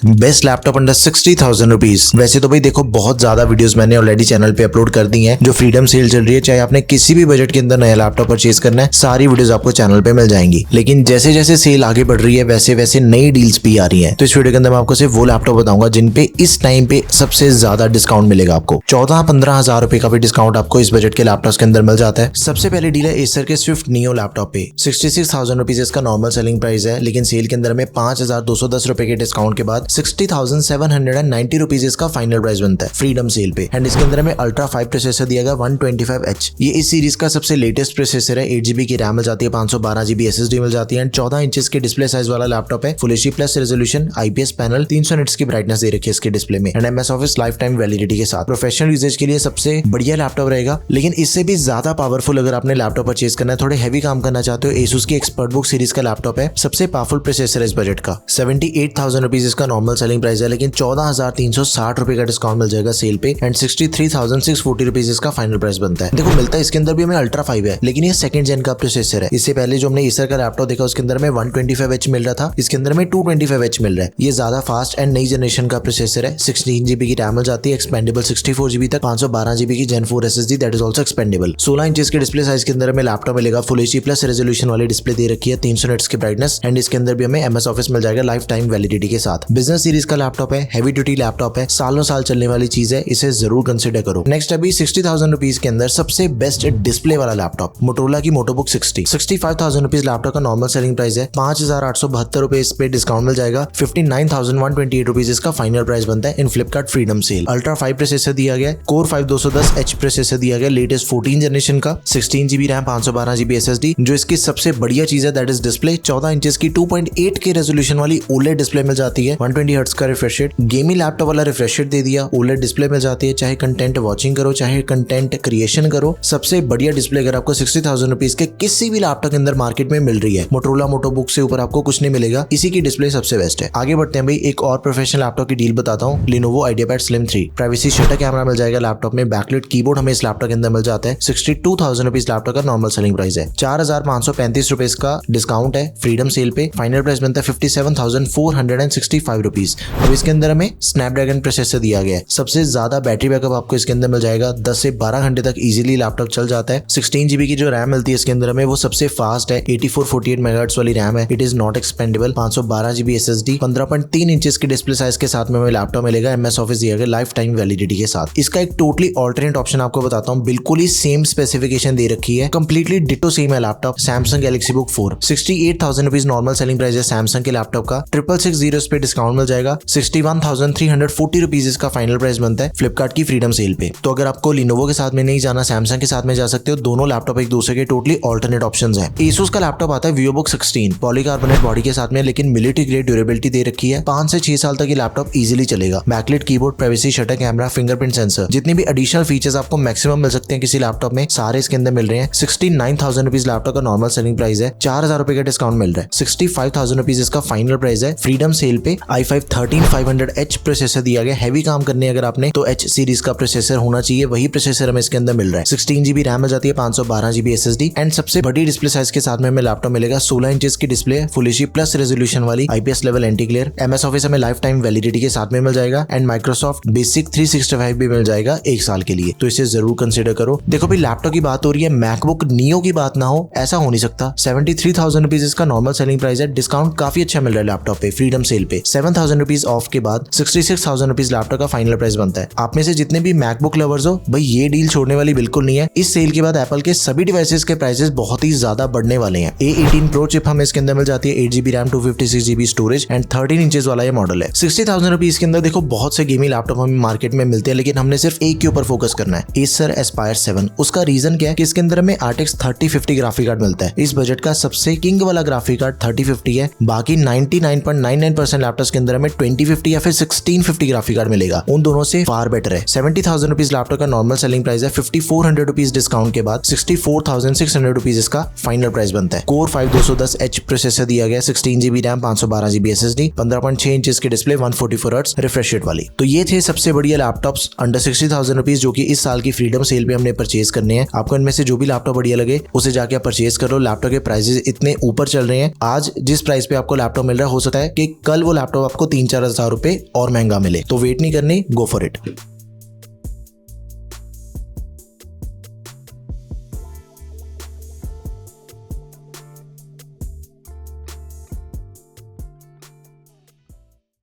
Best laptop under 60,000 rupees. वैसे तो भाई देखो बहुत ज्यादा वीडियोस मैंने ऑलरेडी चैनल पे अपलोड कर दी हैं। जो फ्रीडम सेल चल रही है, चाहे आपने किसी भी बजट के अंदर नया लैपटॉप परचेज करना है, सारी वीडियोस आपको चैनल पे मिल जाएंगी। लेकिन जैसे जैसे सेल आगे बढ़ रही है वैसे वैसे नई डील्स भी आ रही है। तो इस वीडियो के अंदर मैं आपको सिर्फ वो लैपटॉप बताऊंगा जिन पे इस टाइम पे सबसे ज्यादा डिस्काउंट मिलेगा। आपको 14-15 हजार रुपए का भी डिस्काउंट आपको इस बजट के लैपटॉप के अंदर मिल जाता है। सबसे पहले डील है एसर के स्विफ्ट नियो लैपटॉप पे। 66,000 रुपीज इसका नॉर्मल सेलिंग प्राइस है, लेकिन सेल के अंदर में 5,210 रुपए के डिस्काउंट के बाद 60,790 रुपीज इसका फाइनल प्राइस बनता है फ्रीडम सेल पे। एंड इसके अंदर में अल्ट्रा 5 प्रोसेसर दिया गया 125H। ये इस सीरीज का सबसे लेटेस्ट प्रोसेसर है। 8GB की रैम मिल जाती है, 512GB SSD मिल जाती है एंड 14 इंचेस के डिस्प्ले साइज वाला लैपटॉप है। Full HD plus resolution, IPS panel, 300 nits की ब्राइटनेस दे रखी है इसके डिस्प्ले में and MS office life time validity के साथ। प्रोफेशनल यूजेज के लिए सबसे बढ़िया लैपटॉप रहेगा, लेकिन इससे भी ज्यादा पावरफुल अगर आपने लैपटॉप परचेज करना है, थोड़े हैवी काम करना चाहते हो, Asus की एक्सपर्टबुक सीरीज का लैपटॉप है। सबसे पावरफुल प्रोसेसर है इस बजट का। 78,000 रुपीज इसका नॉर्मल सेलिंग प्राइस है, लेकिन 14,360 रुपए का डिस्काउंट मिल जाएगा सेल पे एंड 63,640 रुपीज इसका फाइनल प्राइस बनता है। देखो मिलता है इसके अंदर भी हमें अल्ट्रा 5 है, लेकिन ये सेकंड जेन का प्रोसेसर है। इससे पहले जो हमने एसर का लैपटॉप देखा उसके अंदर में 125H मिल रहा था, इसके अंदर में 225H मिल रहा है। ये ज्यादा फास्ट एंड नई जनरेशन का प्रोसेसर है। 16GB की रैम मिल जाती है, एक्सपेंडेबल 64GB तक, 512GB की Gen 4 SSD that is also expendable. 16 inches के डिस्प्ले साइज के अंदर में लैपटॉप मिलेगा। फुल एचडी प्लस रेजोल्यूशन वाली डिस्प्ले दे रखी है, 300 निट्स की ब्राइटनेस एंड इसके अंदर भी हमें MS ऑफिस मिल जाएगा लाइफ टाइम वैलिडिटी के साथ। बिजनेस सीरीज का लैपटॉप है, हैवी ड्यूटी लैपटॉप है, सालों साल चलने वाली चीज है, इसे जरूर कंसिडर करो। नेक्स्ट अभी 60,000 रुपीज के अंदर सबसे बेस्ट डिस्प्ले वाला लैपटॉप मोटोरोला की मोटोबुक 60। 65,000 रुपीज लैपटॉप का नॉर्मल सेलिंग प्राइस है। 5,872 रुपए इस पे डिस्काउंट मिल जाएगा। 59,128 रुपीज इसका फाइनल प्राइस बनता है in Flipkart freedom sale. Ultra 5 processor दिया गया है, कोर 5210H प्रोसेसर दिया गया, लेटेस्ट 14 जनरेशन का, 16GB रैम, 512GB SSD। जो इसकी सबसे बढ़िया चीज है दैट इज डिस्प्ले। 14 इंचेस की 2.8K रेजोल्यूशन वाली OLED डिस्प्ले मिल जाती है। 120 हर्ट्ज का रिफ्रेश रेट, गेमिंग लैपटॉप वाला रिफ्रेश रेट दे दिया। OLED डिस्प्ले मिल जाती है, चाहे कंटेंट वॉचिंग करो चाहे कंटेंट क्रिएशन करो। सबसे बढ़िया डिस्प्ले अगर आपको 60,000 रुपीज के किसी भी लैपटॉप के अंदर मार्केट में मिल रही है, मोटोरोला मोटोबुक से ऊपर आपको कुछ नहीं मिलेगा। इसी की डिस्प्ले सबसे बेस्ट है। आगे बढ़ते हैं भाई, एक और प्रोफेशनल लैपटॉप की डील बताता हूँ। Lenovo IdeaPad Slim 3 privacy shutter camera मिल जाएगा लैपटॉप में। बैकलाइट कीबोर्ड हमें इस लैपटॉप के अंदर मिल जाता है। 62,000 रुपीज लैपटॉप का नॉर्मल सेलिंग प्राइस है। 4,535 रुपए का डिस्काउंट है फ्रीडम सेल पे। फाइनल प्राइस बनता है 57,465 रुपीज। अब इसके अंदर हमें स्नैपड्रैगन प्रोसेसर दिया गया है। सबसे ज्यादा बैटरी बैकअप आपको इसके अंदर मिल जाएगा, 10 से 12 घंटे तक इजीली लैपटॉप चल जाता है। 16GB की जो रैम मिलती है इसके अंदर हमें वो सबसे फास्ट है, 8448 मेगाहर्ट्ज वाली रैम है। It is not expendable. 512GB SSD, 15.3 inches के डिस्प्ले साइज के साथ में हमें लैपटॉप मिलेगा। MS ऑफिस दिया गया लाइफ टाइम वैलिडिटी के साथ। इसका एक टोटली ऑल्टरनेट ऑप्शन आपको बताता हूँ, बिल्कुल ही सेम स्पेसिफिकेशन दे रखी है, कंप्लीटली डिटो सेम है laptop. Samsung Galaxy book 4 68,000 rupees normal selling price है सैमसंग के लैपटॉप का। 666 पे डिस्काउंट मिल जाएगा। 61,340 रुपीज इसका फाइनल प्राइस बनता है फ्लिपकार्ट की फ्रीडम सेल पे। तो अगर आपको लिनोवो के साथ में नहीं जाना, सैमसंग के साथ में जा सकते हो। दोनों लैपटॉप एक दूसरे के टोटली ऑल्टरनेट ऑप्शंस हैं। Asus का लैपटॉप आता है VivoBook 16 पॉलीकार्बोनेट बॉडी के साथ में, लेकिन मिलिट्री ग्रेड ड्यूरेबिलिटी दे रखी है। 5 से 6 साल तक ये लैपटॉप इजीली चलेगा। Backlight keyboard, privacy shutter camera, fingerprint sensor, जितने भी एडिशनल फीचर्स आपको मैक्सिमम मिल सकते हैं किसी लैपटॉप में, सारे इसके अंदर मिल रहे हैं। 69,000 रुपीज लैपटॉप का नॉर्मल सेलिंग प्राइस है। 4,000 रुपए का डिस्काउंट मिल रहा है। 65,000 रुपीज इसका फाइनल प्राइस है फ्रीडम सेल पे। i5 13500H प्रोसेसर दिया गया। हैवी काम करने अगर आपने तो H सीरीज का प्रोसेसर होना चाहिए, वही प्रोसेसर हमें इसके अंदर मिल रहा है। 16GB रैम मिल जाती है, 512GB SSD एंड सबसे बड़ी डिस्प्ले साइज के साथ में हमें लैपटॉप मिलेगा। 16 इंचेस की डिस्प्ले है, फुल एचडी प्लस रेजोल्यूशन वाली, IPS level anti glare. MS office हमें लाइफ टाइम वैलिडिटी के साथ में मिल जाएगा एंड माइक्रोसॉफ्ट बेसिक 365 भी मिल जाएगा 1 साल के लिए। तो इसे जरूर कंसिडर करो। देखो भाई लैपटॉप की बात हो रही है, मैकबुक नियो की बात ना हो, ऐसा हो नहीं सकता। 73,000 रुपीज इसका नॉर्मल सेलिंग प्राइस है। डिस्काउंट काफी अच्छा मिल रहा है लैपटॉप पे फ्रीडम सेल पे। 7,000 रुपीज ऑफ के बाद 66,000 रुपीज लैपटॉप का फाइनल प्राइस बनता है। आप में से जितने भी मैकबुक लवर्स हो भाई, ये डील छोड़ने वाली बिल्कुल नहीं है। इस सेल के बाद एप्पल के सभी डिवाइसेस के प्राइसेस बहुत ही ज्यादा बढ़ने वाले हैं। A18 Pro चिप हमें इसके अंदर मिल जाती है, 8GB RAM, 256GB storage and 13 inches वाला ये मॉडल है। 60,000 रुपीज के अंदर देखो बहुत से गेमिंग लैपटॉप हमें मार्केट में मिलते हैं, लेकिन हमने सिर्फ एक के ऊपर फोकस करना है, Acer Aspire 7। उसका रीजन क्या है कि इसके अंदर हमें RTX 3050 ग्राफिक कार्ड मिलता है। इस बजट का सबसे किंग वाला ग्राफिक कार्ड 3050 है। बाकी 99.99% लैपटॉप्स के अंदर हमें 2050 या फिर 1650 ग्राफिक कार्ड मिलेगा, उन दोनों से फार बेटर है। 70,000 रुपीज लैपटॉप का नॉर्मल सेलिंग प्राइस है। 5,400 रुपीज डिस्काउंट के बाद 64,600 रुपीज इसका फाइनल प्राइस बनता है। कोर 5210H प्रोसेसर दिया गया, 16GB RAM, 512GB SSD, 15.6 inches की डिस्प्ले, 144 हर्ट्ज रिफ्रेश रेट वाली। तो ये थे सबसे बढ़िया लैपटॉप्स अंडर 60,000 रुपीज जो कि इस साल की फ्रीडम सेल पे हमने परचेज करने हैं। आपको इनमें से जो भी लैपटॉप बढ़िया लगे उसे जाके आप परचेज करो। लैपटॉप के प्राइसेस इतने ऊपर चल रहे हैं, आज जिस प्राइस पे आपको लैपटॉप मिल रहा है हो सकता है कि कल वो लैपटॉप आपको 3-4 हज़ार रुपए और महंगा मिले। तो वेट नहीं करनी, गो फॉर इट।